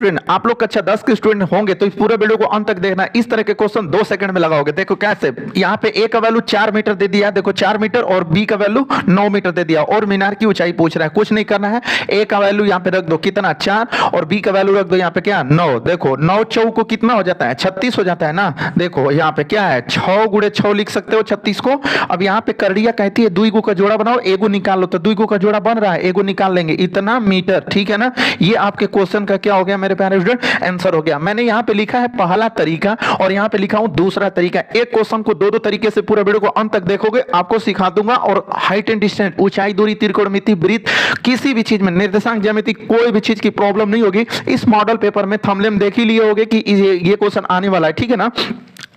Student आप लोग कक्षा 10 के स्टूडेंट होंगे तो इस पूरे वीडियो को अंत तक देखना। इस तरह के क्वेश्चन 2 सेकंड में लगाओगे। देखो कैसे, यहाँ पे ए का वैल्यू 4 मीटर दे दिया, देखो 4 मीटर, और बी का वैल्यू 9 मीटर दे दिया, और मीनार की ऊंचाई पूछ रहा है। कुछ नहीं करना है, ए का वैल्यू यहाँ पे रख दो कितना 4, और बी का वैल्यू रख दो यहाँ पे क्या 9। देखो 9 चौक को कितना हो जाता है 36 हो जाता है ना। देखो यहाँ पे क्या है 6 गुणे 6 लिख सकते हो 36 को। अब यहाँ पे करड़िया कहती है 2 गो का जोड़ा बनाओ, एगो निकाल लो, तो 2 गो का जोड़ा बन रहा है, एगो निकाल लेंगे इतना मीटर। ठीक है ना, ये आपके क्वेश्चन का क्या हो गया मेरे प्यारे स्टूडेंट, आंसर हो गया। मैंने यहाँ पे लिखा है पहला तरीका और यहाँ पे लिखा हूं दूसरा तरीका। एक क्वेश्चन को दो तरीके से पूरा वीडियो को अंत तक देखोगे, आपको सिखा दूंगा। और हाइट एंड डिस्टेंस, ऊंचाई, दूरी, त्रिकोणमिति, वृत्त, किसी भी चीज में निर्देशांक, ज्यामिति, कोई भी चीज की प्रॉब्लम नहीं होगी। इस मॉडल पेपर में थंबनेल में देख ही लिए होगे कि ये क्वेश्चन आने वाला है। ठीक है ना,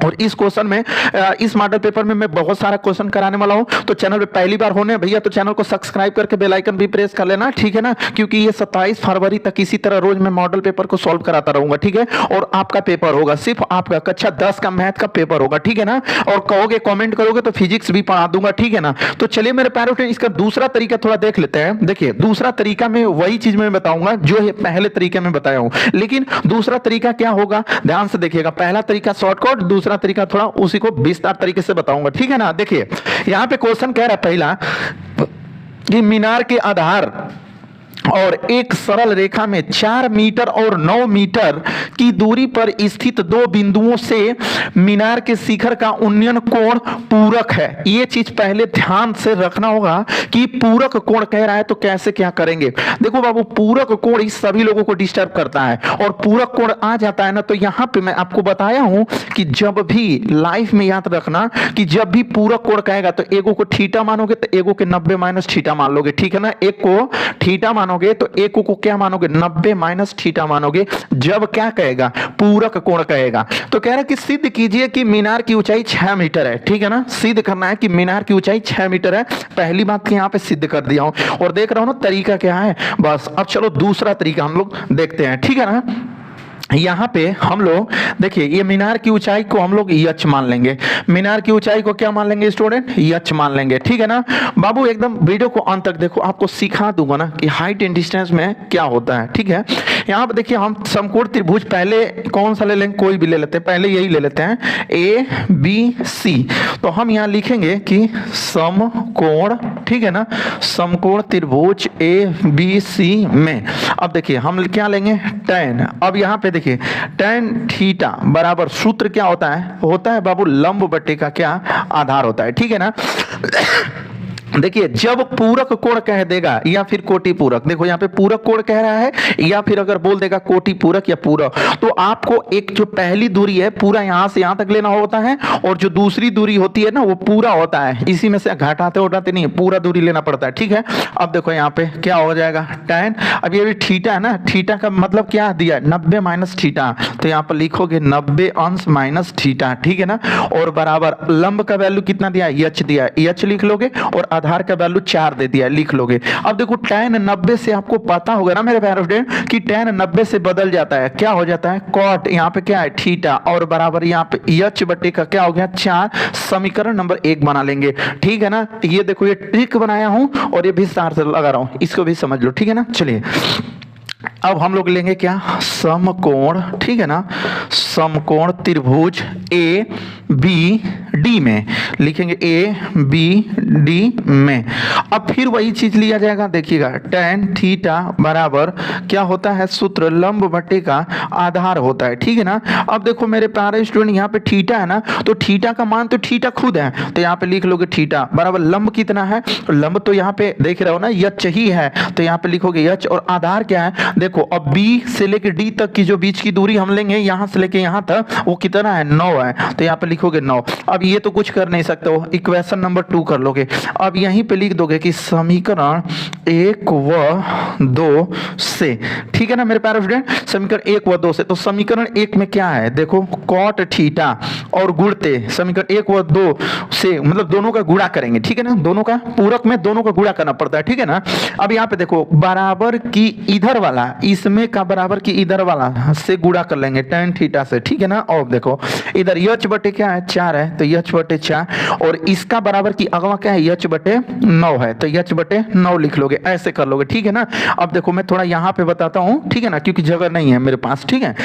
और इस क्वेश्चन में इस मॉडल पेपर में मैं बहुत सारा क्वेश्चन कराने वाला हूं। तो चैनल पे पहली बार होने भैया तो चैनल को सब्सक्राइब करके बेल आइकन भी प्रेस कर लेना। ठीक है ना, क्योंकि ये 27 फरवरी तक इसी तरह रोज मैं मॉडल पेपर को सॉल्व कराता रहूंगा। ठीक है, और आपका पेपर होगा सिर्फ आपका कक्षा 10 का मैथ का पेपर होगा। ठीक है ना, और कहोगे कमेंट करोगे तो फिजिक्स भी पढ़ा दूंगा। ठीक है ना, तो चलिए मेरे प्यारे इसका दूसरा तरीका थोड़ा देख लेते हैं। देखिए दूसरा तरीका में वही चीज मैं बताऊंगा जो है पहले तरीके में बताया हूं, लेकिन दूसरा तरीका क्या होगा ध्यान से देखिएगा। पहला तरीका शॉर्टकट, दूसरा तरीका थोड़ा उसी को विस्तार तरीके से बताऊंगा। ठीक है ना, देखिए यहां पे क्वेश्चन कह रहा है पहला कि मीनार के आधार और एक सरल रेखा में 4 मीटर और 9 मीटर की दूरी पर स्थित 2 बिंदुओं से मीनार के शिखर का उन्नयन कोण पूरक है। ये चीज पहले ध्यान से रखना होगा कि पूरक कोण कह रहा है तो कैसे क्या करेंगे। देखो बाबू, पूरक कोण इस सभी लोगों को डिस्टर्ब करता है, और पूरक कोण आ जाता है ना, तो यहां पे मैं आपको बताया हूं कि जब भी लाइफ में याद रखना कि जब भी पूरक कोण कहेगा तो एगो को थीटा मानोगे तो एगो के 90 माइनस थीटा मान लोगे। ठीक है ना, एक को थीटा मानोगे तो एक को क्या मानोगे 90 माइनस थीटा मानोगे जब क्या कहेगा पूरक कोण कहेगा। तो कह रहा है कि सिद्ध कीजिए कि मीनार की ऊंचाई 6 मीटर है। ठीक है ना, सिद्ध करना है कि मीनार की ऊंचाई 6 मीटर है। पहली बात यहां पे सिद्ध कर दिया हूं, और देख रहा हूं ना तरीका क्या है बस। अब चलो दूसरा तरीका हम लोग देखते हैं। ठीक है ना, यहां पे हम लोग देखिए ये मीनार की ऊंचाई को हम लोग यच मान लेंगे। मीनार की ऊंचाई को क्या मान लेंगे स्टूडेंट, यच मान लेंगे। ठीक है ना बाबू, एकदम वीडियो को अंत तक देखो, आपको सिखा दूंगा ना कि हाइट एंड डिस्टेंस में क्या होता है। ठीक है, यहां पे देखिए हम समकोण त्रिभुज पहले कौन सा ले लेंगे, कोई भी ले लेते हैं, पहले यही ले लेते हैं ए बी सी। तो हम यहां लिखेंगे कि समकोण, ठीक है ना, समकोण त्रिभुज ए बी सी में अब देखिए हम क्या लेंगे tan। अब यहां पे देखिए tan थीटा बराबर सूत्र क्या होता है बाबू लंब बटे का क्या आधार होता है। ठीक है ना देखिए जब पूरक कोण कह देगा या फिर कोटि पूरक, देखो यहाँ पे पूरक कोण कह रहा है या फिर अगर बोल देगा कोटि पूरक या पूरक, तो आपको एक जो पहली दूरी है पूरा यहां से यहां तक लेना होता है, और जो दूसरी दूरी होती है ना वो पूरा होता है। इसी में से घटाते उठाते नहीं, पूरा दूरी लेना पड़ता है। ठीक है, अब देखो यहाँ पे क्या हो जाएगा tan। अब ये भी थीटा है ना, थीटा का मतलब क्या दिया 90 माइनस थीटा, तो यहाँ पर लिखोगे 90 अंश माइनस थीटा। ठीक है ना, और बराबर लंब का वैल्यू कितना दिया यच दिया, यच लिख लोगे, और आधार का वैल्यू 4 दे दिया लिख लोगे। अब देखो tan 90 से आपको पता होगा ना मेरे प्यारे स्टूडेंट कि tan 90 से बदल जाता है, क्या हो जाता है cot, यहाँ पे क्या है थीटा, और बराबर यहाँ पे h बटे का क्या हो गया 4। समीकरण नंबर 1 बना लेंगे। ठीक है ना, ये देखो ये ट्रिक बनाया हूं और ये भी सार से लगा रहा हूं, इसको भी समझ लो। ठीक है ना, चलिए अब हम लोग लेंगे क्या समकोण। ठीक है ना, समकोण त्रिभुज ए बी डी में लिखेंगे ए बी डी में। अब फिर वही चीज लिया जाएगा, देखिएगा tan थीटा बराबर क्या होता है सूत्र लंब बटे का आधार होता है। ठीक है ना, अब देखो मेरे प्यारे स्टूडेंट यहाँ पे थीटा है ना, तो थीटा का मान तो थीटा खुद है, तो यहाँ पे लिख लोगे थीटा बराबर लंब कितना है, लंब तो यहाँ पे देख रहे हो ना यच ही है, तो यहाँ पे लिखोगे यच, और आधार क्या है देखो। अब B से लेके D तक की जो बीच की दूरी हम लेंगे यहां से लेके यहां तक वो कितना है 9 है, तो यहाँ पे लिखोगे 9। अब ये तो कुछ कर नहीं सकते हो, इक्वेशन नंबर 2 कर लोगे। अब यहीं पे लिख दोगे कि समीकरण 1 व 2 से। ठीक है ना मेरे प्यारे स्टूडेंट, समीकरण 1 व 2 से। तो समीकरण 1 में क्या है देखो कॉट थीटा और गुणते समीकरण 1 व 2 से, मतलब दोनों का गुणा करेंगे। ठीक है ना, दोनों का पूरक में दोनों का गुणा करना पड़ता है। ठीक है ना, अब यहाँ पे देखो बराबर की इधर वाला इसमें का बराबर की इधर वाला से गुणा कर लेंगे tan थीटा से। ठीक है ना, और देखो इधर यच बटे क्या है 4 है, तो तो h बटे 4 और इसका बराबर की अगवा क्या है h बटे 9 है, तो h बटे 9 लिख लोगे, ऐसे कर लोगे, ठीक है ना। अब देखो मैं थोड़ा यहाँ पे बताता हूँ, ठीक है ना, क्योंकि जगह नहीं है मेरे पास, ठीक है।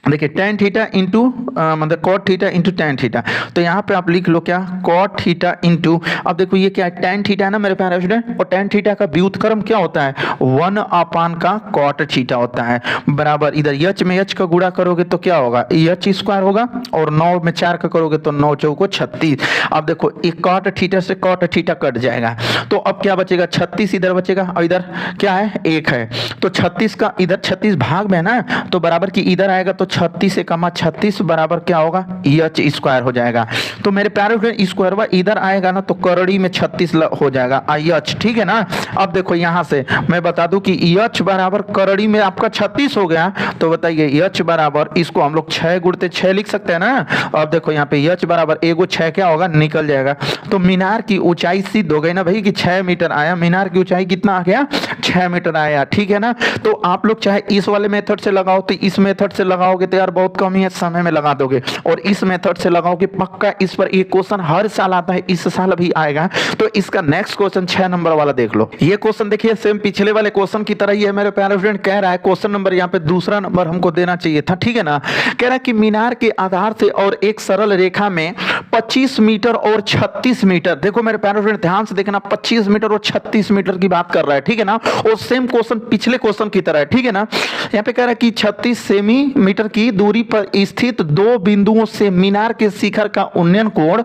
देखिए tan थीटा इंटू मतलब cot theta into tan theta, तो यहाँ पे आप लिख लो क्या cot थीटा इंटू, अब देखो ये क्या है tan थीटा है ना मेरे प्यारे स्टूडेंट, और tan थीटा का व्युत्क्रम क्या होता है 1 अपान का cot थीटा होता है, बराबर इधर h में h का गुणा करोगे तो क्या होगा h स्क्वायर होगा, और 9 में 4 का करोगे तो 9 चौको 36। अब देखो एक cot थीटा से cot थीटा कट जाएगा, तो अब क्या बचेगा 36 इधर बचेगा, और इधर क्या है 1 है, तो 36 का इधर 36 भाग में है ना, तो बराबर की इधर आएगा तो 36 से कमा 36 बराबर क्या होगा h स्क्वायर हो जाएगा। तो मेरे प्यारे फ्रेंड स्क्वायर वा इधर आएगा ना तो करड़ी में 36 हो जाएगा h, ठीक है ना। अब देखो यहां से मैं बता दूं कि h बराबर करड़ी में आपका 36 हो गया, तो बताइए h बराबर इसको हम लोग 6 गुणते 6 लिख सकते हैं ना। अब देखो यहाँ पे h बराबर एगो 6 क्या होगा निकल जाएगा, तो मीनार की ऊंचाई सिद्ध हो गई ना भाई कि 6 मीटर आया, मीनार की ऊंचाई कितना आ गया 6 मीटर आया, ठीक है ना। तो आप लोग चाहे इस वाले मेथड से लगाओ तो इस मेथड से लगाओगे तो यार बहुत कम ही समय में लगा दोगे, और इस मेथड से लगाओगे पक्का इस पर एक क्वेश्चन हर साल आता है, इस साल भी आएगा। तो इसका नेक्स्ट क्वेश्चन 6 नंबर वाला देख लो, ये क्वेश्चन देखिए सेम पिछले वाले क्वेश्चन की तरह ही है मेरे प्यारे फ्रेंड। कह रहा है क्वेश्चन नंबर यहाँ पे दूसरा नंबर हमको देना चाहिए था, ठीक है ना। कह रहा है कि मीनार के आधार से और एक सरल रेखा में 25 मीटर और 36 मीटर, देखो मेरे प्यारे फ्रेंड ध्यान से देखना 25 मीटर और 36 मीटर की बात कर रहा है, ठीक है ना, और सेम क्वेश्चन पिछले क्वेश्चन की तरह है, ठीक है ना। यहाँ पे कह रहा है कि 36 सेमी की दूरी पर स्थित दो बिंदुओं से मीनार के शिखर का उन्नयन कोण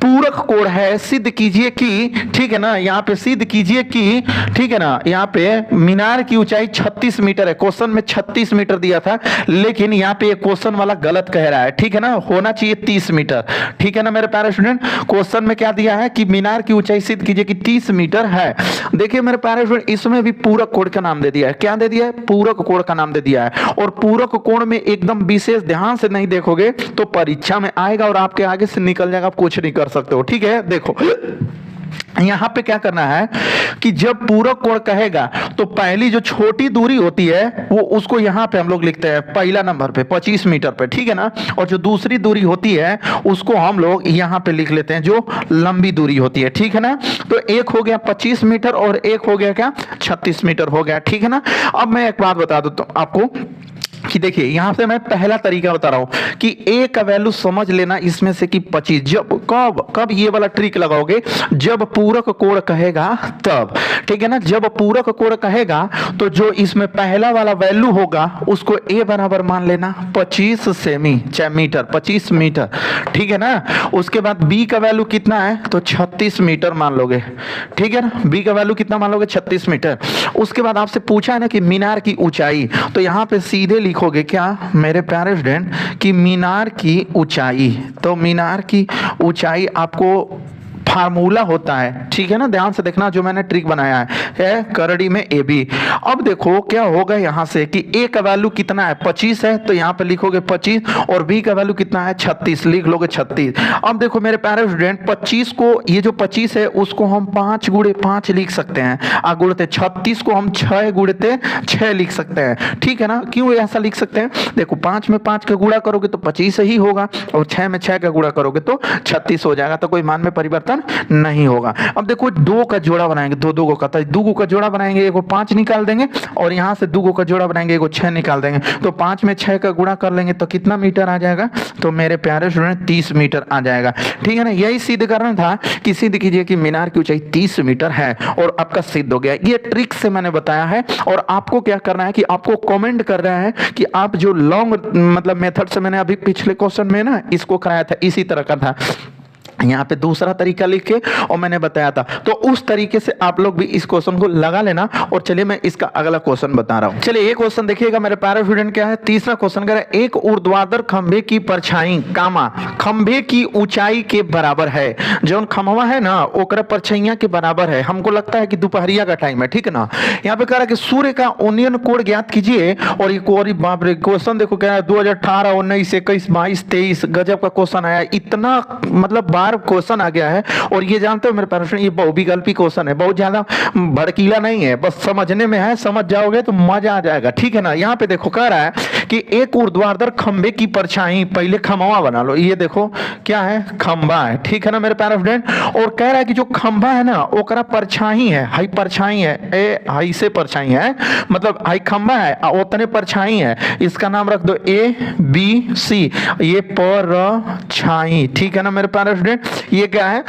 पूरक कोण है, सिद्ध कीजिए कि, ठीक है ना, यहाँ पे सिद्ध कीजिए कि, ठीक है ना, यहाँ पे मीनार की ऊंचाई 36 मीटर है, क्वेश्चन में 36 मीटर दिया था, लेकिन यहाँ पे क्वेश्चन वाला गलत कह रहा है, ठीक है ना, होना चाहिए 30 मीटर, ठीक है ना मेरे प्यारे स्टूडेंट। क्वेश्चन में क्या दिया है कि मीनार की ऊंचाई सिद्ध कीजिए कि 30 मीटर है। देखिए मेरे प्यारे स्टूडेंट इसमें भी पूरक कोण का नाम दे दिया है, क्या दे दिया है पूरक कोण का नाम दे दिया है, और पूरक कोण में एकदम विशेष ध्यान से नहीं देखोगे तो परीक्षा में आएगा और आपके आगे से निकल जाएगा, आप कुछ नहीं कर सकते हो, ठीक है। देखो यहां पे क्या करना है कि जब पूरक कोण कहेगा तो पहली जो छोटी दूरी होती है वो उसको यहां पे हम लोग लिखते हैं पहला नंबर पे 25 मीटर पे, ठीक है ना, और जो दूसरी दूरी होती है उसको हम लोग यहां पे लिख लेते हैं जो लंबी दूरी होती है, ठीक है ना। तो एक हो गया 25 मीटर और एक हो गया क्या 36 मीटर हो गया, ठीक है ना। अब मैं एक बात बता दूं तो आपको कि देखिए यहां से मैं पहला तरीका बता रहा हूं कि ए का वैल्यू समझ लेना इसमें से कि 25, जब कब ये वाला ट्रिक लगाओगे जब पूरक कोण कहेगा तब, ठीक है ना। जब पूरक कोण कहेगा तो जो इसमें पहला वाला वैल्यू होगा उसको ए बराबर मान लेना 25 सेमी चाहे मीटर 25 मीटर, ठीक है ना। उसके बाद बी का वैल्यू कितना है तो 36 मीटर मान लोगे, ठीक है ना, बी का वैल्यू कितना मान लोगे 36 मीटर। उसके बाद आपसे पूछा है ना कि मीनार की ऊंचाई, तो यहां पे सीधे लिखोगे क्या मेरे प्यारे स्टूडेंट कि मीनार की ऊंचाई, तो मीनार की ऊंचाई आपको फार्मूला होता है, ठीक है ना, ध्यान से देखना जो मैंने ट्रिक बनाया है करड़ी में ए बी। अब देखो क्या होगा यहां से कि ए का वैल्यू कितना है 25 है, तो यहां पे लिखोगे 25, और बी का वैल्यू कितना है 36, लिख लोगे 36। अब देखो मेरे प्यारे स्टूडेंट 25 को, ये जो 25 है उसको हम 5 गुणे 5 लिख सकते हैं, गुणते 36 को हम 6 गुणते 6 लिख सकते हैं, ठीक है ना। क्यों ऐसा लिख सकते हैं, देखो 5 में 5 का गुणा करोगे तो 25 ही होगा, और 6 में 6 का गुणा करोगे तो 36 हो जाएगा, तो कोई मान में परिवर्तन नहीं होगा। अब देखो 2 का जोड़ा बनाएंगे, 2 को का 2 का जोड़ा बनाएंगे, एगो 5 निकाल देंगे, और यहां से 2 का जोड़ा बनाएंगे, एगो 6 निकाल देंगे, तो 5 में 6 का गुणा कर लेंगे तो कितना मीटर आ जाएगा, तो मेरे प्यारे स्टूडेंट 30 मीटर आ जाएगा, ठीक है ना। यही सिद्ध करना था कि सिद्ध कीजिए कि मीनार की ऊंचाई 30 मीटर है, और आपका सिद्ध हो गया। ये ट्रिक से मैंने बताया है, और आपको क्या करना है कि आपको कमेंट कर रहा है कि आप जो लॉन्ग मतलब मेथड से मैंने अभी पिछले क्वेश्चन में ना इसको कराया था इसी तरह का था, यहाँ पे दूसरा तरीका लिख के और मैंने बताया था, तो उस तरीके से आप लोग भी इस क्वेश्चन को लगा लेना। और चलिए मैं इसका अगला क्वेश्चन बता रहा हूँ। चलिए ये क्वेश्चन देखिएगा मेरे प्यारे स्टूडेंट, क्या है तीसरा क्वेश्चन कह रहा है एक ऊर्ध्वाधर खंभे की परछाई कामा खंभे की ऊंचाई के बराबर है, जो खंभा है ना ओकरा परछाइया के बराबर है। हमको लगता है कि दोपहरिया का टाइम है, ठीक है ना। यहाँ पे कह रहा है कि सूर्य का उन्नयन कोण ज्ञात कीजिए, और ये बाप रे क्वेश्चन देखो क्या है 2018 19 21 22 23 गजब का क्वेश्चन आया, इतना मतलब बार क्वेश्चन आ गया है। और ये जानते हो मेरे प्यारे स्टूडेंट, ये बहुविकल्पी क्वेश्चन है, बहुत ज्यादा भड़कीला नहीं है, बस समझने में है, समझ जाओगे तो मजा आ जाएगा, ठीक है ना। यहाँ पे देखो कह रहा है कि एक ऊर्ध्वाधर खंबे की परछाई, पहले खंभा बना लो, ये देखो क्या है, खंबा है, ठीक है ना मेरे प्यारे स्टूडेंट। और कह रहा है कि जो खंबा है ना वो करा परछाई है, हाई परछाई है, ए हाई से परछाई है, मतलब हाई खंबा है उतने परछाई है, इसका नाम रख दो ए बी सी, ये परछाई, ठीक है ना मेरे प्यारे स्टूडेंट। ये क्या है,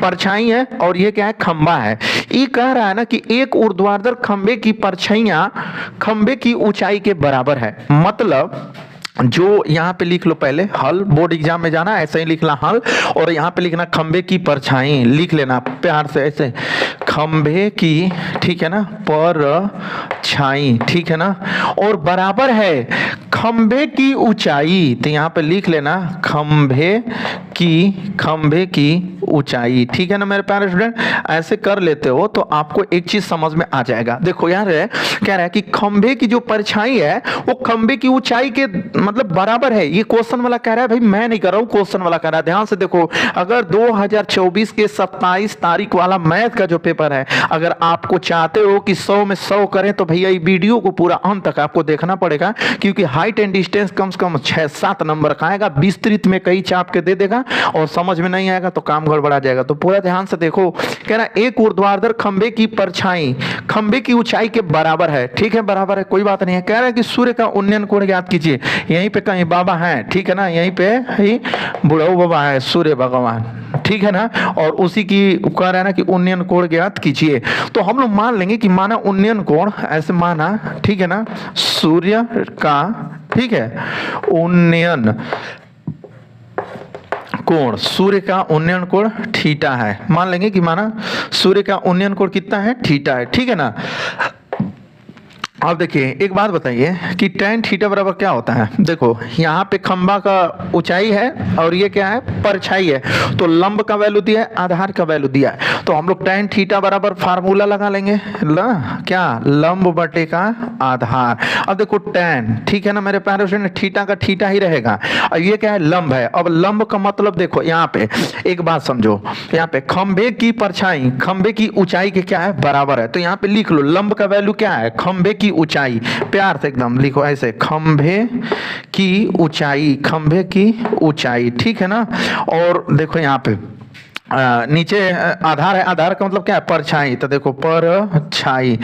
परछाई है, और ये क्या है, खंबा है। ये कह रहा है ना कि एक ऊर्ध्वाधर खंबे की परछाइयां खंबे की ऊंचाई के बराबर है, मतलब जो यहाँ पे लिख लो, पहले हल, बोर्ड एग्जाम में जाना ऐसे ही लिखना हल, और यहाँ पे लिखना खंबे की परछाई, लिख लेना प्यार से ऐसे, खंबे की, ठीक है ना, परछाई, ठीक है ना, और बराबर है खंबे की ऊंचाई, तो यहाँ पे लिख लेना खंबे की ऊंचाई, ठीक है ना मेरे प्यारे स्टूडेंट। ऐसे कर लेते हो तो आपको एक चीज समझ में आ जाएगा। देखो यार कह रहा है कि खंबे की जो परछाई है वो खंबे की ऊंचाई के मतलब बराबर है। ये क्वेश्चन वाला कह रहा है, भाई मैं नहीं कर रहा हूं, क्वेश्चन वाला कह रहा है। ध्यान से देखो, अगर 2024 के 27 तारीख वाला मैथ का जो पेपर है, अगर आपको चाहते हो कि 100 में 100 करें तो भैया ये वीडियो को पूरा अंत तक आपको देखना पड़ेगा, क्योंकि हाइट एंड डिस्टेंस कम से कम 6-7 नंबर का आएगा, विस्तृत में कई चाप के दे देगा, और समझ में नहीं आएगा तो काम गड़बड़ा जाएगा। तो पूरा ध्यान से देखो, कह रहा है एक ऊर्ध्वाधर खंबे की परछाई खंबे की ऊंचाई के बराबर है, ठीक है, बराबर है, कोई बात नहीं है। कह रहा है कि सूर्य का उन्नयन कोण ज्ञात कीजिए, यहीं पे कहीं बाबा हैं, ठीक है ना, यहीं पे ही बुढ़ऊ बाबा है, सूर्य भगवान, ठीक है ना, और उसी की कह रहा है ना कि उन्नयन कोण ज्ञात कीजिए। तो हम लोग मान लेंगे कि माना उन्नयन कोण, ऐसे माना, ठीक है ना, सूर्य का, ठीक है, उन्नयन कोण, सूर्य का उन्नयन कोण थीटा है, मान लेंगे कि माना सूर्य का उन्नयन कोण कितना है, थीटा है, ठीक है ना। अब देखिए एक बात बताइए कि tan थीटा बराबर क्या होता है। देखो यहाँ पे खंबा का ऊंचाई है और ये क्या है, परछाई है, तो लंब का वैल्यू दिया है, आधार का वैल्यू दिया है, तो हम लोग tan थीटा बराबर फार्मूला लगा लेंगे, क्या, लंब बटे का आधार। अब देखो tan, ठीक है ना मेरे प्यारे स्टूडेंट, थीटा का थीटा ही रहेगा, अब ये क्या है, लंब है। अब लंब का मतलब देखो यहाँ पे एक बात समझो, यहाँ पे खंबे की परछाई खंबे की ऊंचाई के क्या है, बराबर है, तो यहाँ पे लिख लो लंब का वैल्यू क्या है, खंबे की ऊंचाई, प्यार से एकदम लिखो ऐसे, खंबे की ऊंचाई, ठीक है ना। और देखो यहाँ पे नीचे आधार है, आधार का मतलब क्या है, परछाई, तो देखो परछाई।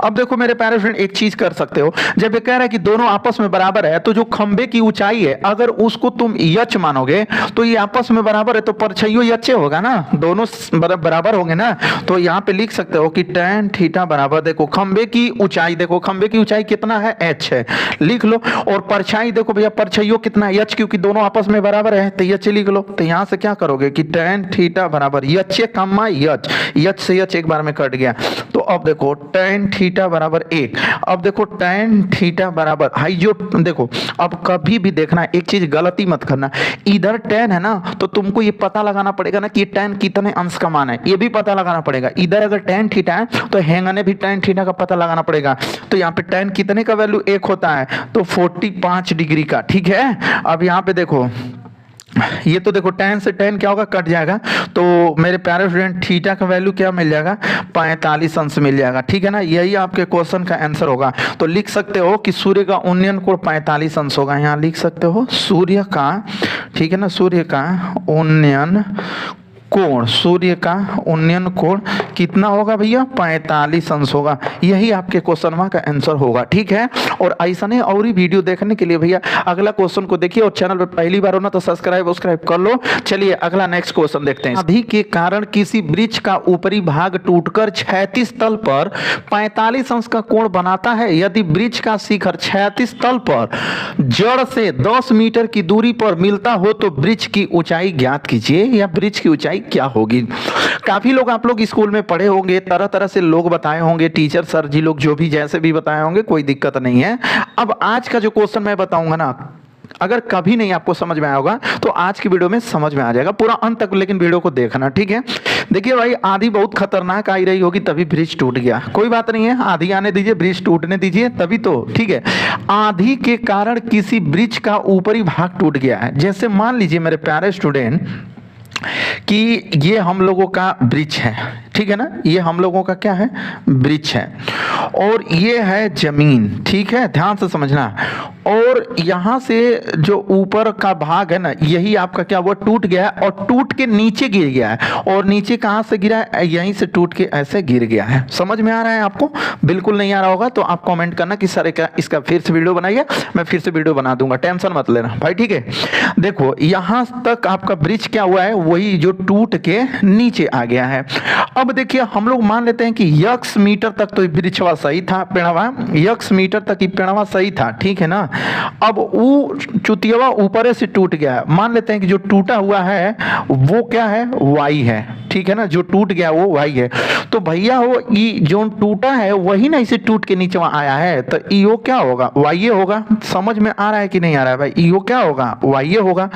अब देखो मेरे प्यारे फ्रेंड एक चीज कर सकते हो, जब ये कह रहा है कि दोनों आपस में बराबर है, तो जो खंबे की ऊंचाई है अगर उसको तुम यच मानोगे तो ये आपस में बराबर है, तो परछाइयों यच होगा ना, दोनों बराबर होंगे ना। तो यहाँ पे लिख सकते हो कि tan थीटा बराबर, देखो खंबे की ऊंचाई, देखो खंबे की ऊंचाई कितना है, h है, लिख लो, और परछाई देखो भैया परछाइयों कितना है, h, क्योंकि दोनों आपस में बराबर है, तो यच लिख लो। तो यहाँ से क्या करोगे कि tan थीटा बराबर यच कम्मा यच, यच से यच एक बार में कट गया, तो अब देखो tan थीटा बराबर 1। अब देखो tan थीटा बराबर हाई, जो देखो अब कभी भी देखना एक चीज गलती मत करना, इधर tan है ना तो तुमको ये पता लगाना पड़ेगा ना कि ये tan कितने अंश का मान है, ये भी पता लगाना पड़ेगा। इधर अगर tan थीटा है तो हैंगने भी tan थीटा का पता लगाना पड़ेगा, तो यहाँ पे tan कितने का वैल्यू 1 होता है, तो 45 डिग्री का, ठीक है। अब यहाँ पे देखो ये तो देखो tan से tan क्या होगा, कट जाएगा, तो मेरे प्यारे स्टूडेंट थीटा का वैल्यू क्या मिल जाएगा, 45 अंश मिल जाएगा, ठीक है ना। यही आपके क्वेश्चन का आंसर होगा। तो लिख सकते हो कि सूर्य का उन्नयन कोण 45 अंश होगा, यहाँ लिख सकते हो सूर्य का, ठीक है ना, सूर्य का उन्नयन कोण, सूर्य का उन्नयन कोण कितना होगा भैया, 45 अंश होगा। यही आपके क्वेश्चन का आंसर होगा, ठीक है। और ऐसा नहीं और ही वीडियो देखने के लिए भैया अगला क्वेश्चन को देखिए, और चैनल पर पहली बार हो ना तो सब्सक्राइब कर लो। चलिए अगला नेक्स्ट क्वेश्चन देखते हैं। आंधी के कारण किसी वृक्ष का ऊपरी भाग टूटकर क्षैतिज तल पर 45 अंश का कोण बनाता है, यदि वृक्ष का शिखर क्षैतिज तल पर जड़ से 10 मीटर की दूरी पर मिलता हो तो वृक्ष की ऊंचाई ज्ञात कीजिए, या वृक्ष की ऊंचाई क्या होगी। काफी लोग आप लोग स्कूल में पढ़े होंगे, तरह तरह से लोग बताए होंगे, टीचर सर जी लोग जो भी जैसे भी बताए होंगे, कोई दिक्कत नहीं है। अब आज का जो क्वेश्चन मैं बताऊंगा ना, अगर कभी नहीं आपको समझ में आया होगा तो आज की वीडियो में समझ में आ जाएगा पूरा अंत तक, लेकिन वीडियो को देखना, ठीक है। देखिए भाई आंधी बहुत खतरनाक आई रही होगी तभी ब्रिज टूट गया, कोई बात नहीं है, आंधी आने दीजिए, ब्रिज टूटने दीजिए तभी तो, ठीक है। आंधी के कारण किसी ब्रिज का ऊपरी भाग टूट गया है, जैसे मान लीजिए मेरे प्यारे स्टूडेंट कि ये हम लोगों का ब्रिज है, ठीक है ना, ये हम लोगों का क्या है, ब्रिज है, और ये है जमीन, ठीक है, ध्यान से समझना। और यहाँ से जो ऊपर का भाग है ना, यही आपका क्या हुआ, टूट गया है, और टूट के नीचे गिर गया है। और नीचे कहाँ से गिरा है, यहीं से टूट के ऐसे गिर गया है। समझ में आ रहा है आपको? बिल्कुल नहीं आ रहा होगा तो आप कमेंट करना कि सर इसका फिर से वीडियो बनाइए, मैं फिर से वीडियो बना दूंगा, टेंशन मत लेना भाई, ठीक है। देखो यहाँ तक आपका ब्रिज क्या हुआ है, वही जो टूट के नीचे आ गया है। अब देखिए हम लोग मान लेते हैं कि यक्स मीटर तक तो ब्रिजवा सही था, पेड़वा यक्स मीटर तक ही पेड़वा सही था, ठीक है ना। अब वो चुतियावा ऊपर से टूट गया, मान लेते हैं कि जो टूटा हुआ है वो क्या है, वाई है, ठीक है ना, जो टूट गया वो वाई है। तो भैया वो ये जो टूटा है वही ना इसे टूट के नीचे आया है, तो ईओ क्या होगा, वाई होगा। समझ में आ रहा है कि नहीं आ रहा है भाई? ईओ क्या होगा, वाई होगा।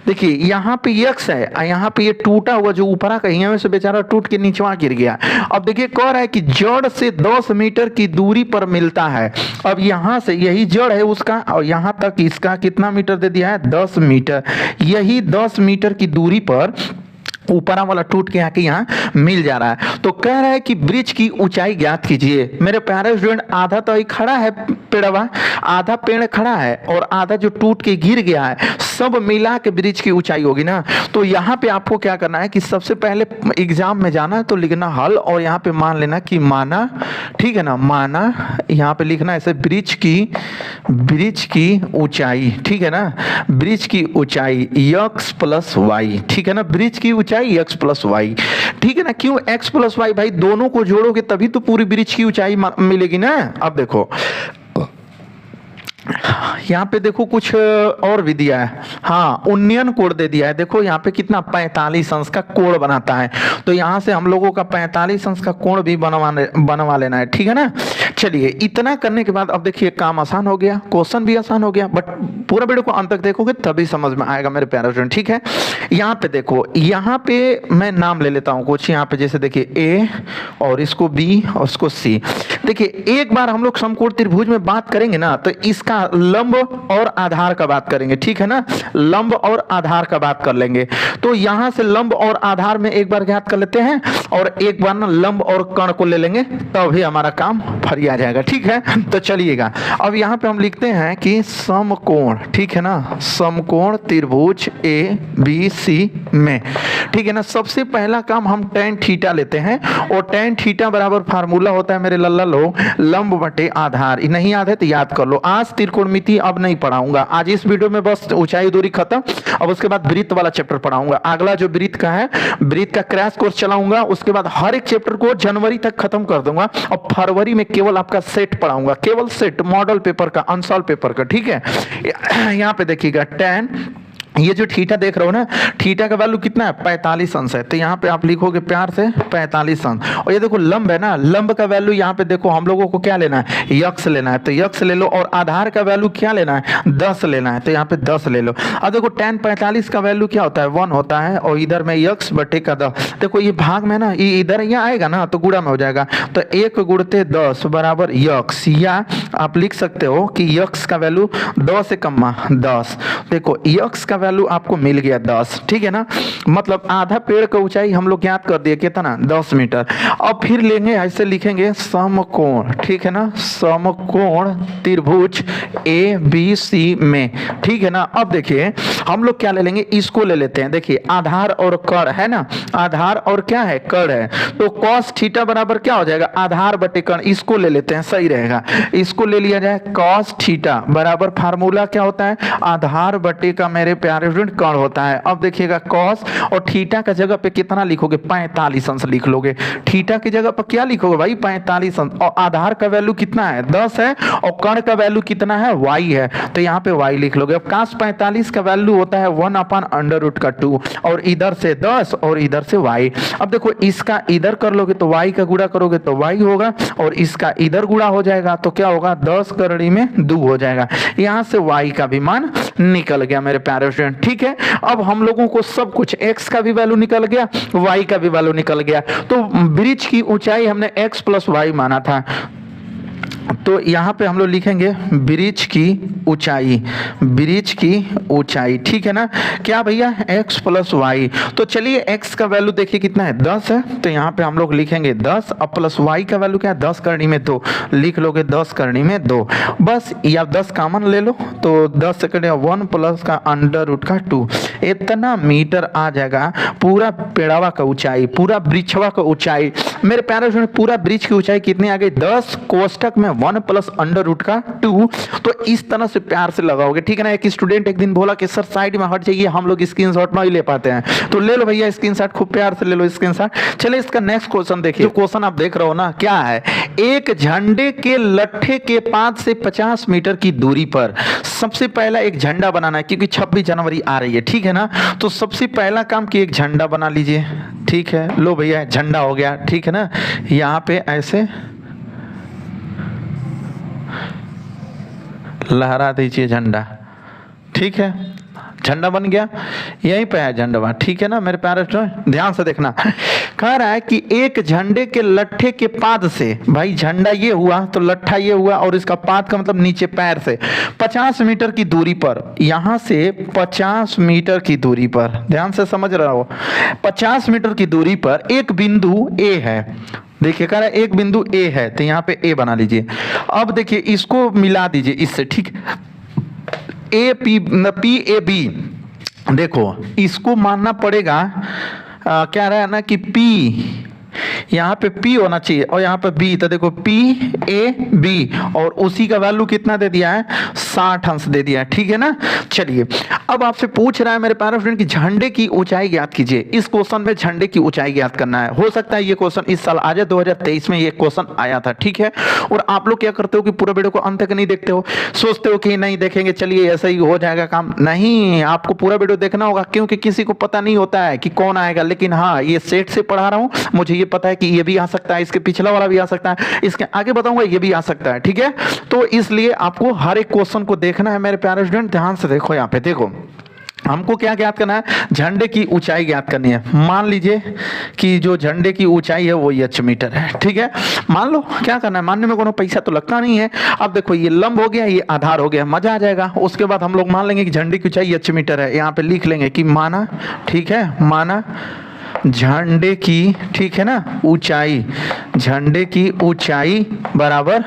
देखिए यहाँ पे यक्स है, यहाँ पे ये टूटा हुआ जो ऊपरा का यहाँ से बेचारा टूट के नीचे गिर गया। अब देखिए कह रहा है कि जड़ से 10 मीटर की दूरी पर मिलता है। अब यहाँ से यही जड़ है उसका और यहाँ तक इसका कितना मीटर दे दिया है, 10 मीटर। यही 10 मीटर की दूरी पर ऊपरा वाला टूट के आके यहाँ मिल जा रहा है। तो कह रहा है कि ब्रिज की ऊंचाई ज्ञात कीजिए। मेरे प्यारे स्टूडेंट, आधा तो खड़ा है पेड़वा, आधा पेड़ खड़ा है और आधा जो टूट के गिर गया है, सब मिला के ब्रिज की ऊंचाई होगी ना। तो यहाँ पे आपको क्या करना है कि सबसे पहले एग्जाम में जाना तो लिखना हल, और यहाँ पे मान लेना कि माना, ठीक है ना, माना यहाँ पे लिखना ऐसे ब्रिज की ऊंचाई, ठीक है ना, ब्रिज की ऊंचाई x प्लस वाई, ठीक है ना, ब्रिज की ऊंचाई x प्लस वाई, ठीक है ना। क्यों x प्लस वाई भाई, दोनों को जोड़ोगे तभी तो पूरी ब्रिज की ऊंचाई मिलेगी ना। अब देखो यहाँ पे देखो कुछ और भी दिया है, हाँ उन्नयन कोण दे दिया है। देखो यहाँ पे कितना 45 अंश का कोण बनाता है, तो यहाँ से हम लोगों का 45 अंश का कोण भी बनवा लेना है, ठीक है ना। चलिए इतना करने के बाद अब देखिए काम आसान हो गया, क्वेश्चन भी आसान हो गया, बट पूरा वीडियो को अंत तक देखोगे तभी समझ में आएगा मेरे प्यारे स्टूडेंट, ठीक है। यहाँ पे देखो, यहाँ पे मैं नाम ले लेता हूँ कुछ, यहाँ पे जैसे देखिए ए और इसको बी और इसको सी। देखिए एक बार हम लोग समकोण त्रिभुज में बात करेंगे ना तो इसका लंब और आधार का बात करेंगे, ठीक है ना, लंब और आधार का बात कर लेंगे। तो यहां से लंब और आधार में एक बार ज्ञात कर लेते हैं और एक बार ना लंब और कर्ण को ले लेंगे, तभी हमारा काम फरिया जाएगा, ठीक है। तो चलिएगा अब यहां पे हम लिखते हैं कि समकोण, ठीक है ना, समकोण त्रिभुज ए बी सी में, ठीक है ना। सबसे पहला काम हम tan थीटा लेते हैं और tan थीटा बराबर फार्मूला होता है मेरे लल्ला लोग, लंब बटे आधार। नहीं याद है तो याद कर लो। आज त्रिकोणमिति अब नहीं पढ़ाऊंगा, आज इस वीडियो में बस ऊंचाई दूरी खत्म। अब उसके बाद वृत्त वाला चैप्टर पढ़ाऊंगा, अगला जो वृत्त का है, वृत्त का क्रैश कोर्स चलाऊंगा। उसके बाद हर एक चैप्टर को जनवरी तक खत्म कर दूंगा और फरवरी में केवल आपका सेट पढ़ाऊंगा, केवल सेट, मॉडल पेपर का, अनसॉल्व पेपर का, ठीक है। यहाँ पे देखिएगा tan, ये जो थीटा देख रहे हो ना, थीटा का वैल्यू कितना है, 45 अंश है, तो यहाँ पे आप लिखोगे प्यार से 45 अंश। और ये देखो लंब है ना, लंब का वैल्यू यहाँ पे देखो हम लोगों को क्या लेना है, यक्स लेना है, तो यक्स ले लो। और आधार का वैल्यू क्या लेना है, 10 लेना है, तो यहाँ पे 10 ले लो। अब देखो tan 45 का वैल्यू क्या होता है, 1 होता है, और इधर में यक्स बटे का 10। देखो ये भाग में ना, ये इधर यहाँ आएगा ना तो गुणा में हो जाएगा, तो 1 गुणते 10 बराबर यक्स, या आप लिख सकते हो कि यक्स का वैल्यू 2 से कम 10। देखो यक्स का वैल्यू आपको मिल गया 10, ठीक है ना, मतलब आधा पेड़ का ऊंचाई हम लोग ज्ञात कर दिए कितना, 10 मीटर। अब फिर लेंगे ऐसे लिखेंगे समकोण, ठीक है ना, समकोण त्रिभुज ए बी सी में, ठीक है ना। अब देखिए हम लोग क्या ले लेंगे, इसको ले लेते हैं। देखिए आधार और कर्ण है ना, आधार और क्या है, कर्ण है, तो cos थीटा बराबर क्या हो जाएगा, आधार बटे कर्ण, इसको ले लेते हैं, सही रहेगा, इसको ले लिया जाए। cos थीटा बराबर फार्मूला क्या होता है, आधार बटे का मेरे प्यारे स्टूडेंट कर्ण होता है। अब देखिएगा cos और थीटा का जगह पे कितना लिखोगे, 45 अंश लिख लोगे। थीटा की जगह पर क्या लिखोगे भाई, 45 अंश, और आधार का वैल्यू कितना है, 10 है, और कर्ण का वैल्यू कितना है, y है, तो यहाँ पे y लिख लोगे। अब cos 45 का वैल्यू होता है 1/√2, और इधर से 10 और इधर से y। अब देखो इसका इधर कर लोगे तो y का गुणा करोगे तो y होगा, और इसका इधर गुणा हो जाएगा तो क्या होगा, 10 करड़ी में 2 हो जाएगा। यहाँ से y का भी मान निकल गया मेरे प्यारे स्टूडेंट, ठीक है। अब हम लोगों को सब कुछ, x का भी वैल्यू निकल गया, y का भी वैल्यू निकल गया, तो ब्रिज की ऊंचाई हमने x प्लस वाई माना था। तो यहाँ पे हम लोग लिखेंगे ब्रिज की ऊंचाई, ब्रिज की ऊंचाई, ठीक है ना। क्या भैया, x प्लस वाई। तो चलिए x का वैल्यू देखिए कितना है, 10 है, तो यहाँ पे हम लोग लिखेंगे 10 अब प्लस y का वैल्यू क्या है, 10 करनी में 2, लिख लोगे 10 करनी में 2, बस। या 10 कॉमन ले लो तो 10 से कटेगा 1 प्लस का अंडर रूट का 2, इतना मीटर आ जाएगा पूरा पेड़ावा का ऊंचाई, पूरा वृक्षवा का ऊंचाई। मेरे प्यारे स्टूडेंट, पूरा ब्रिज की ऊंचाई कितनी आ गई, 10 कोष्टक में 1 प्लस अंडर रूट का 2। तो इस तरह से प्यार से लगाओगे, ठीक है ना। एक स्टूडेंट एक दिन बोला कि सर साइड में हट जाइए, हम लोग स्क्रीनशॉट नहीं ले पाते हैं, तो ले लो भैया स्क्रीनशॉट, खूब प्यार से ले लो स्क्रीनशॉट। चलिए इसका नेक्स्ट क्वेश्चन देखिए। जो क्वेश्चन आप देख रहे हो ना, क्या है, एक झंडे के लट्ठे के 5 से 50 मीटर की दूरी पर सबसे पहला एक झंडा बनाना है, क्योंकि 26 जनवरी आ रही है, ठीक है ना। तो सबसे पहला काम कि एक झंडा बना लीजिए, ठीक है। लो भैया झंडा हो गया, ठीक है ना। यहाँ पे ऐसे लहरा दीजिए झंडा, ठीक है, झंडा बन गया, यहीं पे है झंडा, ठीक है ना मेरे प्यारे स्टूडेंट। ध्यान से देखना, कह रहा है कि एक झंडे के लट्ठे के पाद से, भाई झंडा ये हुआ तो लट्ठा ये हुआ, और इसका पाद का मतलब नीचे पैर से 50 मीटर की दूरी पर, यहां से 50 मीटर की दूरी पर, ध्यान से समझ रहा हो, 50 मीटर की दूरी पर एक बिंदु ए है। देखिए कह रहा है एक बिंदु ए है, तो यहाँ पे ए बना लीजिए। अब देखिए इसको मिला दीजिए इससे, ठीक, ए पी ए बी, देखो इसको मानना पड़ेगा, क्या रहा है ना कि P, यहाँ पे P होना चाहिए और यहाँ पे B, तो देखो P A B, और उसी का वैल्यू कितना दे दिया है, 60 अंश दे दिया है, ठीक है ना। चलिए अब आपसे पूछ रहा है मेरे प्यारे फ्रेंड कि झंडे की ऊंचाई ज्ञात कीजिए। इस क्वेश्चन में झंडे की ऊंचाई ज्ञात करना है। हो सकता है ये क्वेश्चन इस साल आ जाए, 2023 में ये क्वेश्चन आया था, ठीक है। और आप लोग क्या करते हो कि पूरा वीडियो को अंत तक नहीं देखते हो, सोचते हो कि नहीं देखेंगे चलिए ऐसा ही हो जाएगा काम, नहीं, आपको पूरा वीडियो देखना होगा, क्योंकि किसी को पता नहीं होता है कि कौन आएगा। लेकिन हाँ, ये सेट से पढ़ा रहा हूँ, मुझे ये पता है कि ये भी आ सकता है, इसके पिछला वाला भी आ सकता है, इसके आगे बताऊंगा ये भी आ सकता है, ठीक है। तो इसलिए आपको हर एक क्वेश्चन को देखना है मेरे प्यारे स्टूडेंट। ध्यान से देखो, यहाँ पे देखो हमको क्या ज्ञात करना है, झंडे की ऊंचाई ज्ञात करनी है। मान लीजिए कि जो झंडे की ऊंचाई है वो h मीटर है, ठीक है। मान लो क्या करना है, मानने में कोनो पैसा तो लगता नहीं है। अब देखो ये लंब हो गया, ये आधार हो गया, मजा आ जाएगा। उसके बाद हम लोग मान लेंगे कि झंडे की ऊंचाई h मीटर है, यहाँ पे लिख लेंगे कि माना, ठीक है, माना झंडे की, ठीक है ना, ऊंचाई, झंडे की ऊंचाई बराबर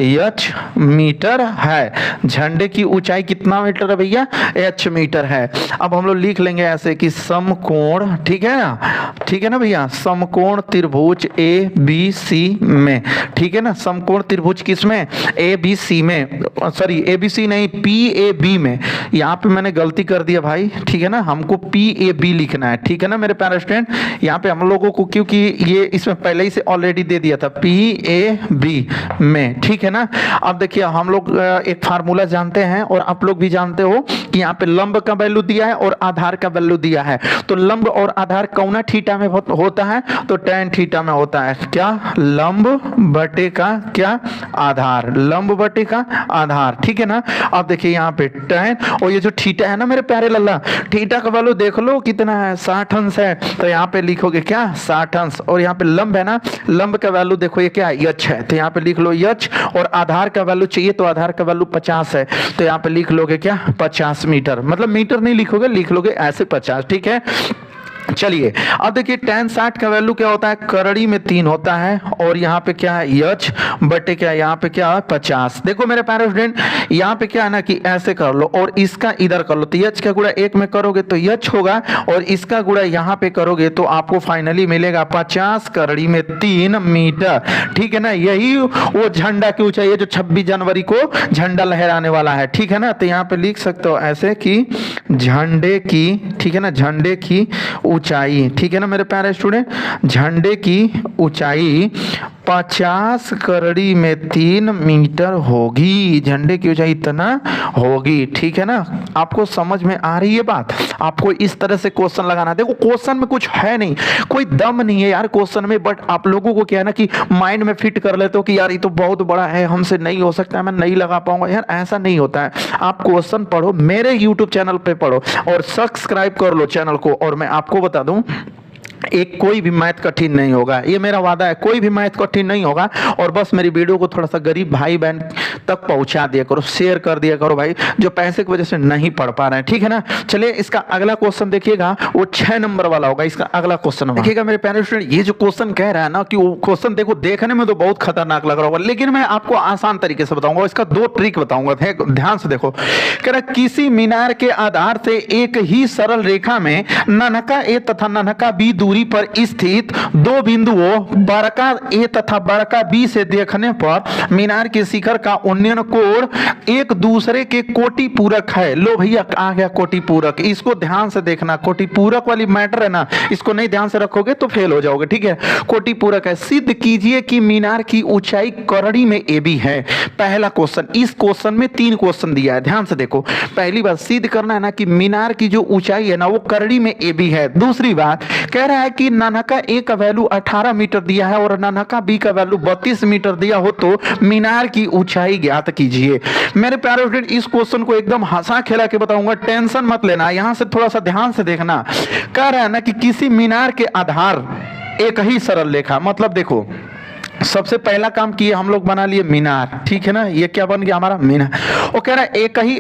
h मीटर है। झंडे की ऊंचाई कितना मीटर है भैया, h मीटर है। अब हम लोग लिख लेंगे ऐसे कि समकोण, ठीक है ना, ठीक है ना भैया, समकोण त्रिभुज ए बी सी में, ठीक है ना, समकोण त्रिभुज किसमें, ए बी सी में, सॉरी ए बी सी नहीं, पी ए बी में। यहाँ पे मैंने गलती कर दिया भाई, ठीक है ना, हमको पी ए बी लिखना है, ठीक है ना मेरे प्यारे स्टूडेंट। यहाँ पे हम लोगों को, क्योंकि ये इसमें पहले ही से ऑलरेडी दे दिया था पी ए बी में, ठीक है ना। अब देखिए हम लोग एक फार्मूला जानते हैं और आप लोग भी जानते हो कि यहाँ पे लंब का वैल्यू दिया है और आधार का वैल्यू दिया है। तो लंब और आधार कौना थीटा में होता है, तो tan थीटा में होता है। क्या, लंब बटे का क्या, आधार, लंब बटे का आधार, ठीक है ना। अब देखिए यहाँ पे tan, और ये जो थीटा है ना मेरे प्यारे लल्ला, थीटा का वैल्यू देख लो कितना है, 60 अंश है, तो यहाँ पे लिखोगे क्या, 60 अंश। और यहाँ पे लंब है ना, लंब का वैल्यू देखो ये क्या, h है, तो यहाँ पे लिख लो h। और आधार का वैल्यू चाहिए तो आधार का वैल्यू 50 है, तो यहाँ पे लिख लोगे क्या, 50 मीटर, मतलब मीटर नहीं लिखोगे, लिख लोगे ऐसे 50, ठीक है। चलिए अब देखिए tan 60 का वैल्यू क्या होता है, करड़ी में 3 होता है, और यहाँ पे क्या है h बटे क्या, यहाँ पे क्या है 50। देखो मेरे प्यारे स्टूडेंट, यहाँ पे क्या है ना कि ऐसे कर लो और इसका इधर कर लो, तो h का गुणा 1 में करोगे तो h होगा, और इसका गुणा यहाँ पे करोगे तो आपको फाइनली मिलेगा 50 करड़ी में 3 मीटर, ठीक है ना। यही वो झंडा की ऊंचाई है जो 26 जनवरी को झंडा लहराने वाला है, ठीक है ना। तो यहाँ पे लिख सकते हो ऐसे कि झंडे की, ठीक है ना, झंडे की ऊंचाई, ठीक है ना मेरे प्यारे स्टूडेंट, झंडे की ऊंचाई 50 करड़ी में 3 मीटर होगी, झंडे की ऊंचाई इतना होगी, ठीक है ना। आपको समझ में आ रही है बात, आपको इस तरह से क्वेश्चन लगाना। देखो क्वेश्चन में कुछ है नहीं, कोई दम नहीं है यार क्वेश्चन में, बट आप लोगों को क्या है ना कि माइंड में फिट कर लेते हो कि यार ये तो बहुत बड़ा है, हमसे नहीं हो सकता है, मैं नहीं लगा पाऊंगा। यार ऐसा नहीं होता है, आप क्वेश्चन पढ़ो, मेरे यूट्यूब चैनल पे पढ़ो और सब्सक्राइब कर लो चैनल को। और मैं आपको बता दूं, एक कोई भी मैथ कठिन नहीं होगा, ये मेरा वादा है, कोई भी मैथ कठिन नहीं होगा। और बस मेरी वीडियो को थोड़ा सा गरीब भाई बहन तक पहुंचा दिया करो, शेयर कर दिया करो भाई, जो पैसे की वजह से नहीं पढ़ पा रहे हैं, ठीक है ना। चलिए इसका अगला क्वेश्चन देखिएगा, वो 6 नंबर वाला होगा। इसका अगला क्वेश्चन देखिएगा मेरे प्यारे स्टूडेंट, ये जो क्वेश्चन कह रहा है ना कि वो क्वेश्चन देखो देखने में तो बहुत खतरनाक लग रहा होगा, लेकिन मैं आपको आसान तरीके से बताऊंगा, इसका 2 ट्रिक बताऊंगा, ध्यान से देखो। कह रहा किसी मीनार के आधार से एक ही सरल रेखा में ननका ए तथा ननका बी दूरी पर स्थित 2 बिंदुओं बड़का ए तथा बड़का बी से देखने पर मीनार के शिखर का उन्नयन कोण एक दूसरे के कोटि पूरक है। लो भैया आ गया कोटि पूरक, इसको ध्यान से देखना, कोटि पूरक वाली मैटर है ना, इसको नहीं ध्यान से रखोगे तो फेल हो जाओगे, ठीक है। कोटि पूरक है, सिद्ध कीजिए कि मीनार की ऊंचाई करड़ी में ए बी है। पहला क्वेश्चन, इस क्वेश्चन में 3 क्वेश्चन दिया है, ध्यान से देखो। पहली बात सिद्ध करना है ना कि मीनार की जो ऊंचाई है ना वो करड़ी में ए बी है। दूसरी बात कह रहा है कि ननका ए का वैल्यू 18 मीटर दिया है और ननका बी का वैल्यू 32 मीटर दिया हो तो मीनार की ऊंचाई ज्ञात कीजिए। मेरे प्यारे स्टूडेंट इस क्वेश्चन को एकदम हंसा खेला के बताऊंगा, टेंशन मत लेना, यहां से थोड़ा सा ध्यान से देखना। कह रहा है ना कि किसी मीनार के आधार एक ही सरल रेखा, मतलब देखो सबसे पहला काम किए हम लोग बना लिए मीनार, ठीक है ना, ये क्या बन गया हमारा मीनार। वो कह रहा है एक ही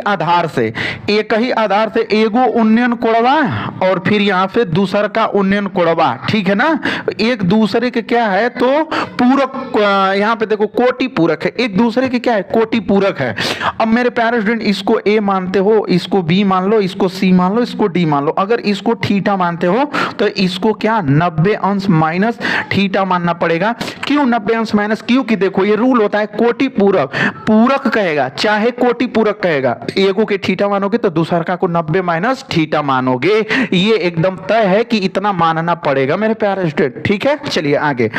आधार से एगो उन्नयन कोणवा और फिर यहाँ पे दूसर का उन्नयन कोणवा, ठीक है ना, एक दूसरे के क्या है तो पूरक, यहाँ पे देखो कोटि पूरक है, एक दूसरे के क्या है कोटि पूरक है। अब मेरे प्यारे स्टूडेंट इसको ए मानते हो, इसको बी मान लो, इसको सी मान लो, इसको डी मान लो। अगर इसको थीटा मानते हो तो इसको क्या 90 अंश माइनस थीटा मानना पड़ेगा। क्यों 90 अंश माइनस, क्योंकि देखो ये रूल होता है कोटि पूरक, पूरक कहेगा चाहे कोटि पूरक कहेगा, एगो के थीटा मानोगे तो दूसरा का को 90 माइनस थीटा मानोगे, ये एकदम तय है कि इतना मानना पड़ेगा मेरे प्यारे स्टूडेंट, ठीक है। चलिए आगे,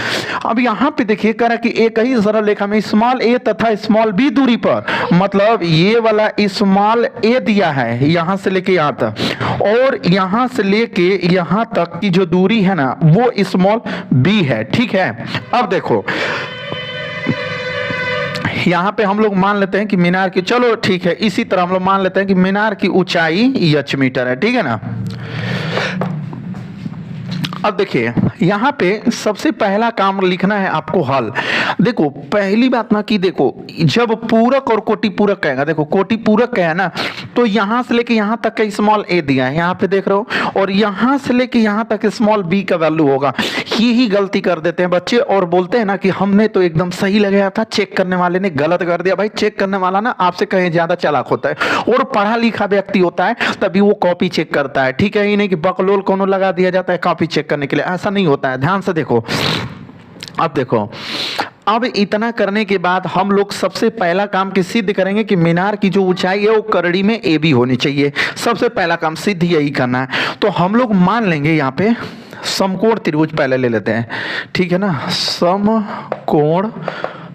अब यहाँ पे देखिए कह रहा कि एक ही सरल रेखा में स्मॉल ए तथा स्मॉल बी दूरी पर, मतलब ये वाला स्मॉल ए दिया है यहां से लेके यहां तक और यहां से लेके यहां तक की जो दूरी है ना वो स्मॉल बी है, ठीक है। अब देखो यहां पे हम लोग मान लेते हैं कि मीनार की, चलो ठीक है, इसी तरह हम लोग मान लेते हैं कि मीनार की ऊंचाई h मीटर है, ठीक है ना। अब देखिए यहाँ पे सबसे पहला काम लिखना है आपको हल। देखो पहली बात ना कि देखो जब पूरक और कोटि पूरक कहेगा, देखो कोटि पूरक कहे ना तो यहां से लेके यहां तक का स्मॉल ए दिया है, यहाँ पे देख रहे हो, और यहां से लेके यहां तक स्मॉल बी का वैल्यू होगा। यही गलती कर देते हैं बच्चे और बोलते हैं ना कि हमने तो एकदम सही लगाया था, चेक करने वाले ने गलत कर दिया। भाई चेक करने वाला ना आपसे कहीं ज्यादा चालाक होता है और पढ़ा लिखा व्यक्ति होता है, तभी वो कॉपी चेक करता है, ठीक है। ये नहीं कि बकलोल कोनो लगा दिया जाता है कॉपी चेक करने के लिए, ऐसा नहीं होता है। ध्यान से देखो, अब देखो, अब इतना करने के बाद हम लोग सबसे पहला काम की सिद्ध करेंगे कि मीनार की जो ऊंचाई है वो करड़ी में ए बी होनी चाहिए। सबसे पहला काम सिद्ध यही करना है। तो हम लोग मान लेंगे यहाँ पे समकोण त्रिभुज पहले ले लेते हैं, ठीक है ना।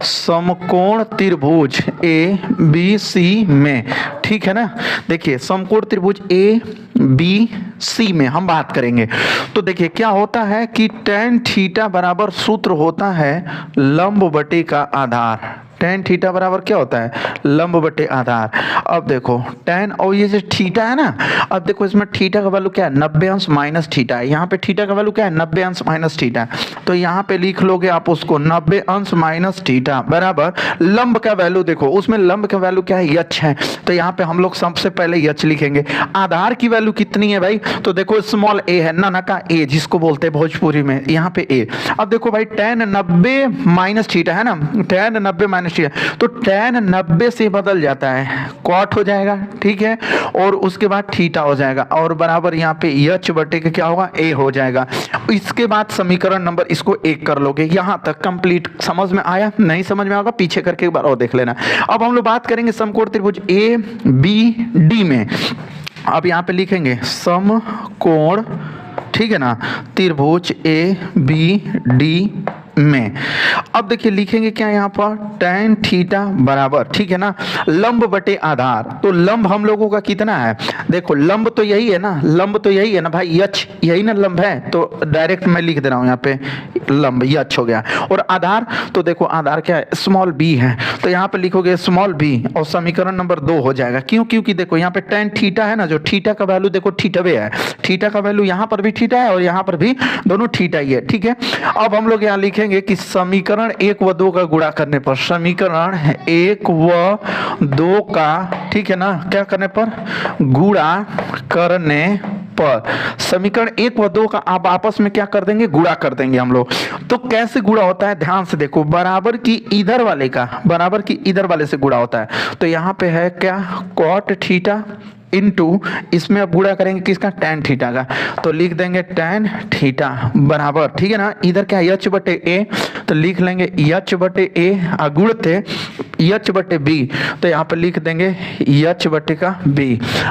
समकोण त्रिभुज ए बी सी में, ठीक है ना। देखिए समकोण त्रिभुज ए बी सी में हम बात करेंगे तो देखिए क्या होता है कि tan थीटा बराबर सूत्र होता है लंब बटे का आधार। tan थीटा बराबर क्या होता है लंब बटे आधार। अब देखो tan और ये जो थीटा है ना, अब देखो इसमें थीटा का वैल्यू क्या है 90 अंश माइनस थीटा है, यहाँ पे थीटा का वैल्यू क्या है 90 अंश माइनस थीटा, तो यहाँ पे लिख लोगे आप उसको 90 अंश माइनस थीटा बराबर लंब का वैल्यू। देखो उसमें लंब का वैल्यू क्या है h है, तो यहाँ पे हम लोग सबसे पहले h लिखेंगे। आधार की वैल्यू कितनी है भाई, तो देखो स्मॉल a है ना का a जिसको बोलते हैं भोजपुरी में, यहाँ पे a। अब देखो भाई tan 90 माइनस थीटा है ना, tan 90 माइनस थीटा, तो tan 90 से बदल जाता है cot हो जाएगा, ठीक है, और उसके बाद थीटा हो जाएगा और बराबर यहाँ पे h बटे के क्या होगा a हो जाएगा। इसके बाद समीकरण नंबर इसको 1 कर लोगे। यहाँ तक कंप्लीट समझ में आया, नहीं समझ में आएगा पीछे करके एक बार और देख लेना। अब हम लोग बात करेंगे समकोण त्रिभुज ए बी डी में। अब यहाँ पे लिखेंगे समकोण, ठीक है ना, त्रिभुज ए बी डी में। अब देखिए लिखेंगे क्या यहाँ पर, tan थीटा बराबर, ठीक है ना, लंब बटे आधार। तो लंब हम लोगों का कितना है, देखो लंब तो यही है ना, लंब तो यही है ना भाई, यच यही ना लंब है, तो डायरेक्ट मैं लिख दे रहा हूँ यहाँ पे लंब यच हो गया। और आधार तो देखो आधार क्या है, स्मॉल b है, तो यहाँ पे लिखोगे स्मॉल b और समीकरण नंबर 2 हो जाएगा। क्यों, क्योंकि देखो यहाँ पे tan थीटा है ना, जो थीटा का वैल्यू देखो थीटावे है, थीटा का वैल्यू यहाँ पर भी थीटा है और यहाँ पर भी दोनों थीटा ही है, ठीक है। अब हम लोग यहाँ लिखेंगे कि समीकरण 1 व 2 का गुणा करने पर, समीकरण 1 व 2 का, ठीक है ना, क्या करने पर, गुणा करने पर, समीकरण 1 व 2 का आप आपस में क्या कर देंगे, गुणा कर देंगे हम लोग। तो कैसे गुणा होता है, ध्यान से देखो, बराबर की इधर वाले का, बराबर की इधर वाले से गुणा होता है। तो यहाँ पे है क्या, कॉट थीटा इनटू, इसमें अब गुणा करेंगे किसका, tan थीटा का, तो लिख देंगे tan थीटा बराबर, ठीक है ना, इधर क्या है h बटे ए, तो लिख लेंगे h बटे ए गुणते h बटे b, तो यहाँ पे लिख देंगे h बटे का b।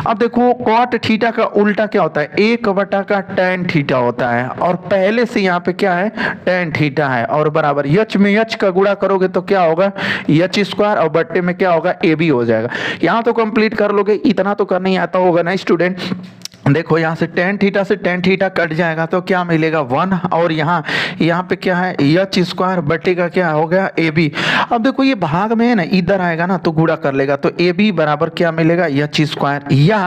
अब देखो cot थीटा का उल्टा क्या होता है, 1 बटा का tan थीटा होता है, और पहले से यहाँ पे क्या है, tan थीटा है, और बराबर h में h का गुणा करोगे तो क्या होगा, h स्क्वायर, और बट्टे में क्या होगा, ab हो जाएगा। यहाँ तो कंप्लीट कर लोगे, इतना तो करना आता होगा ना स्टूडेंट। देखो यहाँ से tan थीटा कट जाएगा तो क्या मिलेगा 1, और यहाँ पे क्या है एच स्क्वायर बटे का क्या हो गया ए बी। अब देखो ये भाग में है ना, इधर आएगा ना तो गुणा कर लेगा, तो ए बी बराबर क्या मिलेगा एच स्क्वायर, या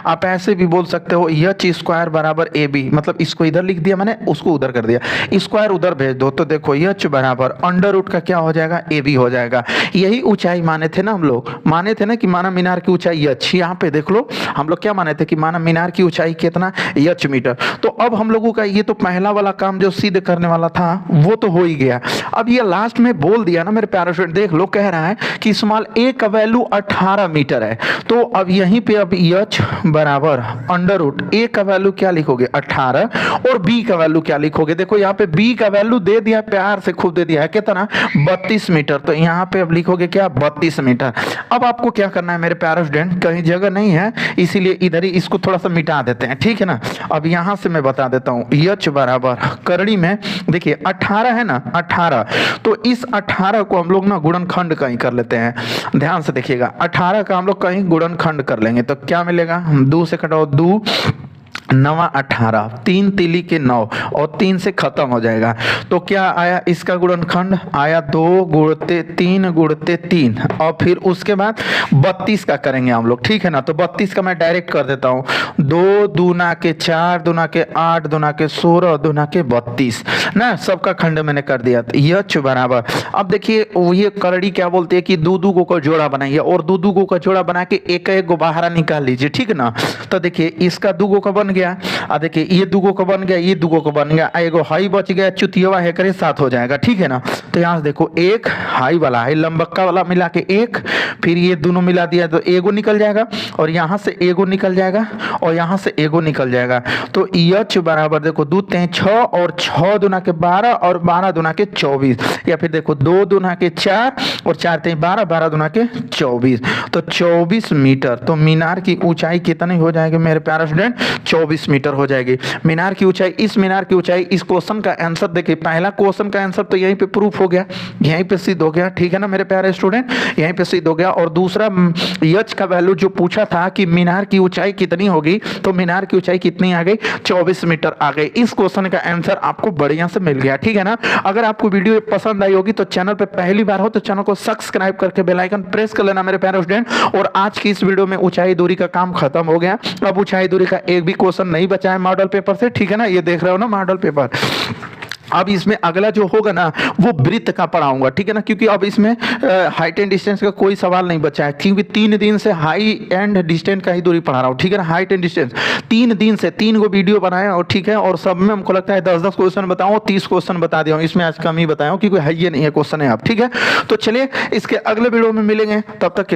आप ऐसे भी बोल सकते हो एच स्क्वायर बराबर ए बी, मतलब इसको इधर लिख दिया मैंने, उसको उधर कर दिया, स्क्वायर उधर भेज दो, तो देखो एच बराबर अंडर रूट का क्या हो जाएगा, ए बी हो जाएगा। यही ऊंचाई माने थे ना हम लोग, माने थे ना कि माना मीनार की ऊंचाई एच, यहाँ पे देख लो हम लोग क्या माने थे कि माना मीनार की ऊंचाई कितना, एच मीटर। तो अब हम लोगों का ये तो पहला वाला काम जो सिद्ध करने वाला था वो तो हो ही गया। अब ये लास्ट में बोल दिया ना मेरे प्यारे स्टूडेंट, देख लो कह रहा है कि स्मॉल ए का वैल्यू 18 मीटर है, तो अब यहीं पे अब एच बराबर अंडर रूट ए का वैल्यू क्या लिखोगे 18, और बी का वैल्यू क्या लिखोगे, देखो यहाँ पे बी का वैल्यू दे दिया, प्यार से खूब दे दिया है, कितना 32 मीटर, तो यहाँ पे अब लिखोगे क्या 32 मीटर। अब आपको क्या करना है मेरे प्यारे स्टूडेंट, कहीं जगह नहीं है इसीलिए इधर ही इसको थोड़ा सा मिटा देते हैं, ठीक है ना। अब यहां से मैं बता देता हूं, एच बराबर करड़ी में देखिए 18 है ना, 18, तो इस 18 को हम लोग ना गुणनखंड कहीं कर लेते हैं, ध्यान से देखिएगा, 18 का हम लोग कहीं गुणनखंड कर लेंगे तो क्या मिलेगा, 2 से कटाओ 2 9 18, 3 तिली के 9 और 3 से खत्म हो जाएगा, तो क्या आया इसका गुणनखंड आया 2 गुणते 3 गुणते 3, और फिर उसके बाद 32 का करेंगे हम लोग, ठीक है ना। तो 32 का मैं डायरेक्ट कर देता हूँ, 2 दूना के 4 दूना के 8 दूना के 16 दूना के 32 ना, सबका खंड मैंने कर दिया। एच बराबर, अब देखिए ये करड़ी क्या बोलती है कि दो गो का जोड़ा बनाइए, और दो गो का जोड़ा बना के एक एक गो बाहर निकाल लीजिए, ठीक है ना। तो देखिए इसका 2 गो का बन गया, देखिए ये 2 गो का बन गया, ये 2 गो का बन गया, एगो हाई बच गया, चुतियवा है करे 7 हो जाएगा, ठीक है ना। तो यहाँ से देखो एक हाई वाला है, लंबक्का वाला मिला के एक, फिर ये दोनों मिला दिया तो एगो निकल जाएगा, और यहाँ से एगो निकल जाएगा, और यहाँ से एगो निकल जाएगा। तो एच बराबर देखो 2 3 6, और 6 दूना के 12 और 12 दूना के 24, या फिर देखो 2 दूना के 4 और 4 3 12, 12 दूना के 24, तो 24 मीटर। तो मीनार की ऊंचाई कितनी हो जाएगी मेरे प्यारे स्टूडेंट, 24 मीटर हो जाएगी मीनार की ऊंचाई। इस मीनार की ऊंचाई, इस क्वेश्चन का आंसर देखिए, पहला क्वेश्चन का आंसर तो यहीं पे प्रूफ हो गया, यहीं पे सिद्ध हो गया, ठीक है ना मेरे प्यारे स्टूडेंट, यहीं पे सिद्ध हो गया। और दूसरा एच का वैल्यू जो पूछा था कि मीनार की ऊंचाई कितनी होगी, तो मीनार की ऊंचाई कितनी आ गई, 24 मीटर आ गई। इस क्वेश्चन का आंसर आपको बढ़िया से मिल गया, ठीक है ना। अगर आपको वीडियो पसंद आई होगी तो चैनल पे पहली बार हो तो चैनल को सब्सक्राइब करके बेल आइकन प्रेस कर लेना मेरे प्यारे स्टूडेंट। और आज की इस वीडियो में ऊंचाई दूरी का काम खत्म हो गया, अब ऊंचाई दूरी का एक भी क्वेश्चन नहीं बचा है मॉडल पेपर से, ठीक है ना, ये देख रहे हो ना मॉडल पेपर। अब इसमें अगला जो होगा ना वो वृत्त का पढ़ाऊंगा, ठीक है ना, क्योंकि अब इसमें हाइट एंड डिस्टेंस का कोई सवाल नहीं बचा है, क्योंकि 3 दिन से हाई एंड डिस्टेंस का ही दूरी पढ़ा रहा हूँ, ठीक है ना। हाइट एंड डिस्टेंस 3 दिन से 3 गो वीडियो बनाया, और ठीक है, और सब में हमको लगता है 10-10 क्वेश्चन बताऊँ, 30 क्वेश्चन बता दिया हूँ, इसमें आज कम ही बताया हूँ क्योंकि है ये नहीं है क्वेश्चन है आप, ठीक है। तो चलिए इसके अगले वीडियो में मिलेंगे, तब तक